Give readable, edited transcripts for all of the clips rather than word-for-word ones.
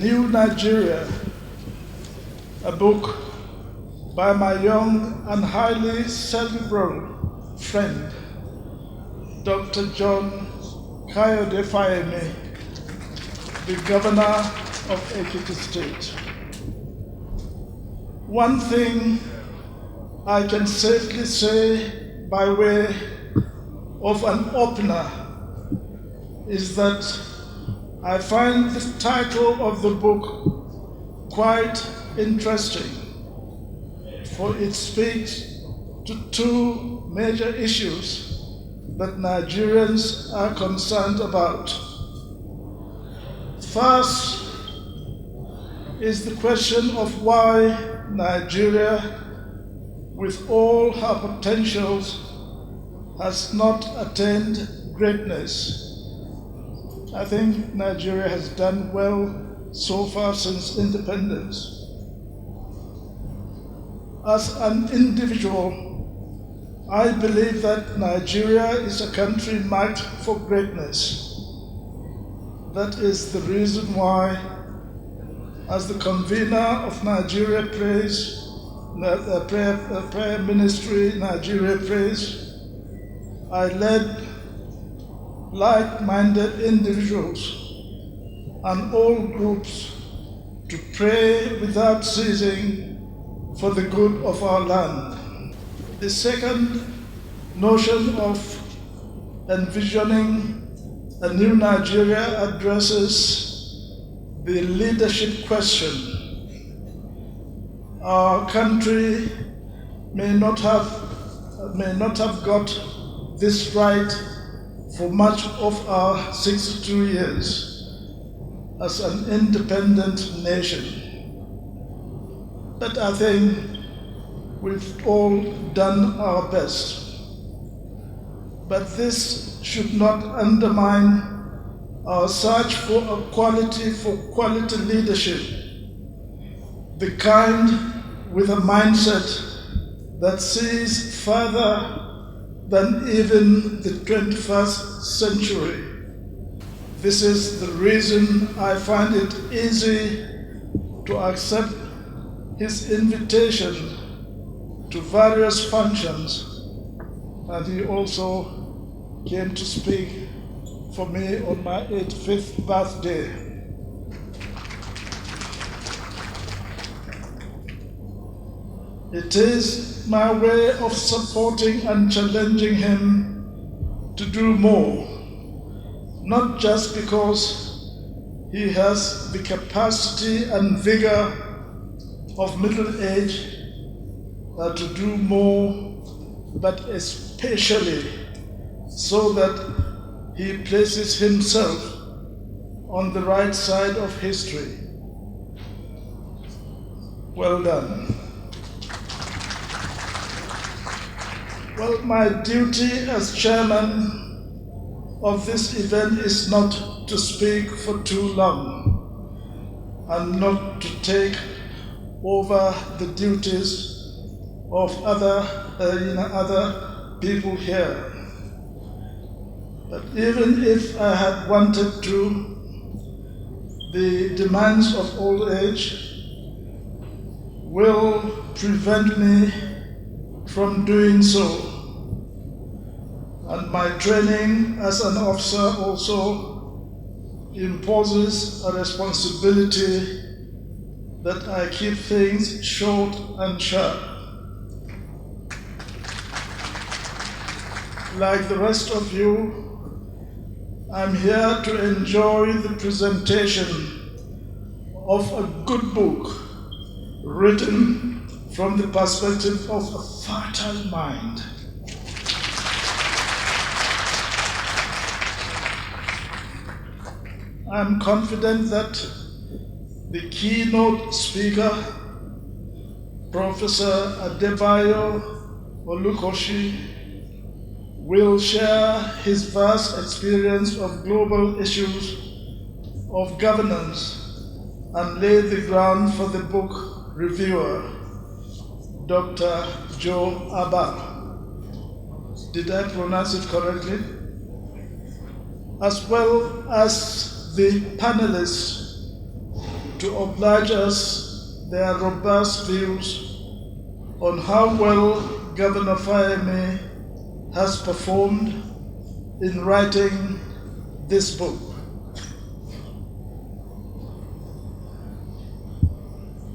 New Nigeria, a book by my young and highly cerebral friend, Dr. John Kayode Fayemi, the governor of Ekiti State. One thing I can safely say by way of an opener is that I find the title of the book quite interesting, for it speaks to two major issues that Nigerians are concerned about. First is the question of why Nigeria, with all her potentials, has not attained greatness. I think Nigeria has done well so far since independence. As an individual, I believe that Nigeria is a country marked for greatness. That is the reason why, as the convener of Nigeria Praise, prayer ministry Nigeria Praise, I led like-minded individuals and all groups to pray without ceasing for the good of our land. The second notion of envisioning a new Nigeria addresses the leadership question. Our country may not have got this right for much of our 62 years as an independent nation. But I think we've all done our best. But this should not undermine our search for quality leadership, the kind with a mindset that sees further than even the 21st century. This is the reason I find it easy to accept his invitation to various functions, and he also came to speak for me on my 85th birthday. It is my way of supporting and challenging him to do more, not just because he has the capacity and vigor of middle age to do more, but especially so that he places himself on the right side of history. Well done. Well, my duty as chairman of this event is not to speak for too long and not to take over the duties of other people here. But even if I had wanted to, the demands of old age will prevent me from doing so. And my training as an officer also imposes a responsibility that I keep things short and sharp. Like the rest of you, I'm here to enjoy the presentation of a good book written from the perspective of a fertile mind. I'm confident that the keynote speaker, Professor Adebayo Olukoshi, will share his vast experience of global issues of governance and lay the ground for the book reviewer, Dr. Joe Abba. Did I pronounce it correctly? As well as the panelists to oblige us their robust views on how well Governor Fayemi has performed in writing this book.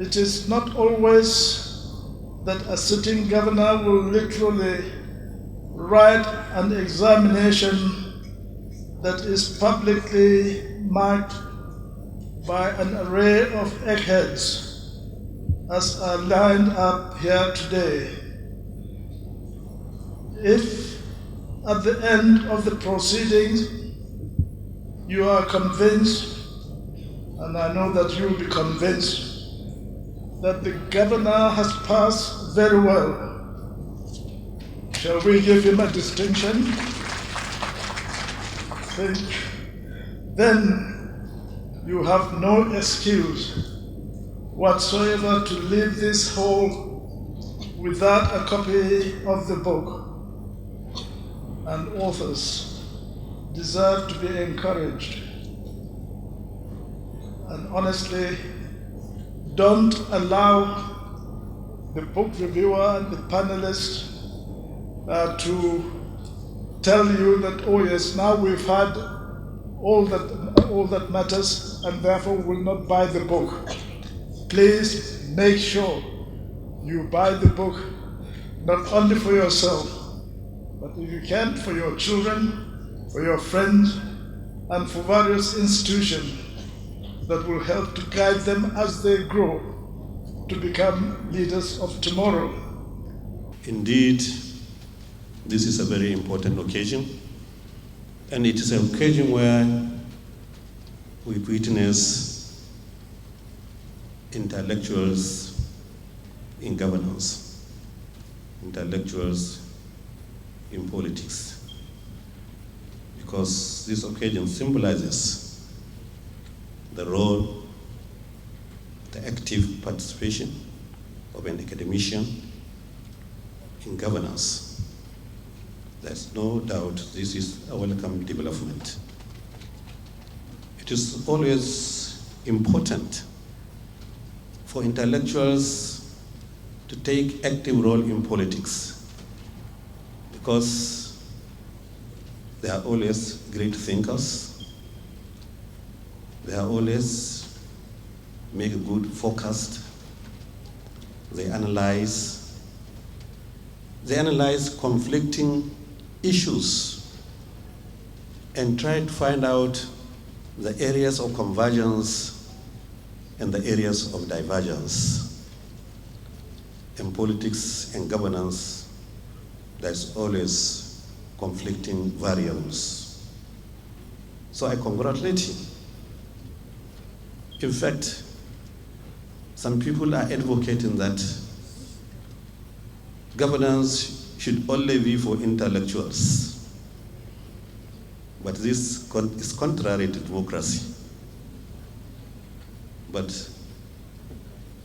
It is not always that a sitting governor will literally write an examination that is publicly marked by an array of eggheads as are lined up here today. If at the end of the proceedings you are convinced, and I know that you will be convinced, that the governor has passed very well, shall we give him a distinction? Then you have no excuse whatsoever to leave this hall without a copy of the book. And authors deserve to be encouraged. And honestly, don't allow the book reviewer and the panelists to tell you that, oh yes, now we've had all that matters and therefore will not buy the book. Please make sure you buy the book, not only for yourself, but if you can, for your children, for your friends, and for various institutions that will help to guide them as they grow to become leaders of tomorrow. Indeed, this is a very important occasion, and it is an occasion where we witness intellectuals in governance, intellectuals in politics, because this occasion symbolizes the role, the active participation of an academician in governance. There's no doubt this is a welcome development. It is always important for intellectuals to take active role in politics, because they are always great thinkers. They are always make a good forecast. They analyze conflicting issues and try to find out the areas of convergence and the areas of divergence. In politics and governance, there's always conflicting variables. So I congratulate you. In fact, some people are advocating that governance should only be for intellectuals. But this is contrary to democracy. But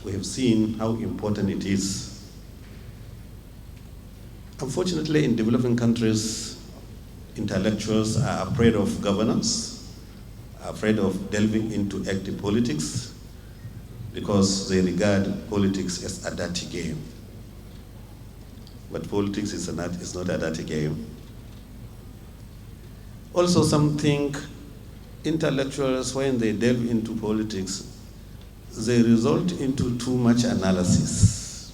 we have seen how important it is. Unfortunately, in developing countries, intellectuals are afraid of governance, are afraid of delving into active politics, because they regard politics as a dirty game. But politics is not a dirty game. Also, some think intellectuals, when they delve into politics, they result into too much analysis.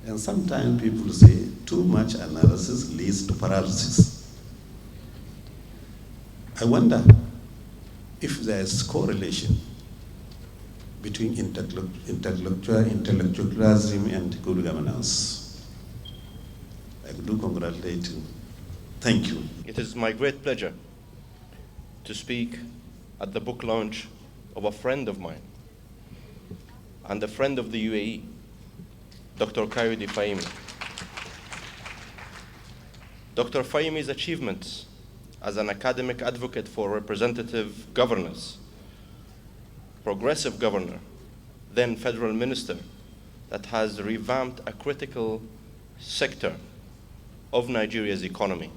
And sometimes people say too much analysis leads to paralysis. I wonder if there is correlation between intellectualism and good governance. I do congratulate you. Thank you. It is my great pleasure to speak at the book launch of a friend of mine and a friend of the UAE, Dr. Fayemi. Dr. Fayemi's achievements as an academic advocate for representative governance, progressive governor, then federal minister, that has revamped a critical sector of Nigeria's economy,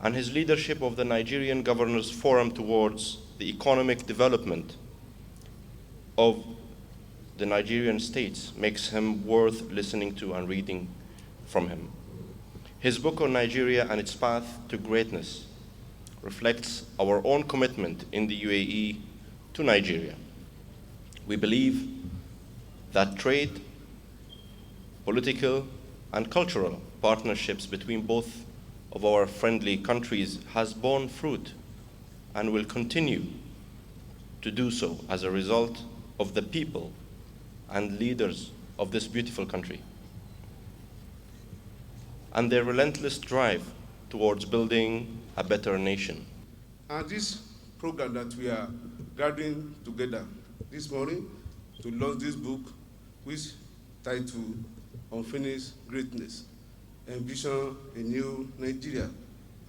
and his leadership of the Nigerian Governors Forum towards the economic development of the Nigerian states makes him worth listening to and reading from him. His book on Nigeria and its path to greatness reflects our own commitment in the UAE to Nigeria. We believe that trade, political, and cultural partnerships between both of our friendly countries has borne fruit and will continue to do so as a result of the people and leaders of this beautiful country and their relentless drive towards building a better nation. And this program that we are gathering together this morning to launch this book, which titled Unfinished Greatness, Envision a New Nigeria.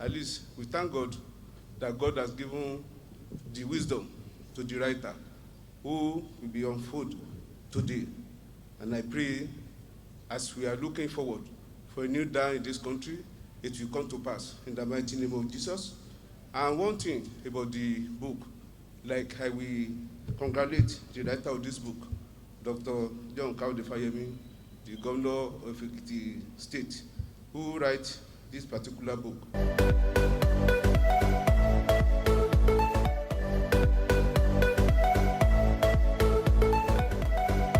At least we thank God that God has given the wisdom to the writer who will be on foot today. And I pray as we are looking forward for a new day in this country, it will come to pass in the mighty name of Jesus. And one thing about the book, like I will congratulate the writer of this book, Dr. John Fayemi, the governor of the state, who writes this particular book.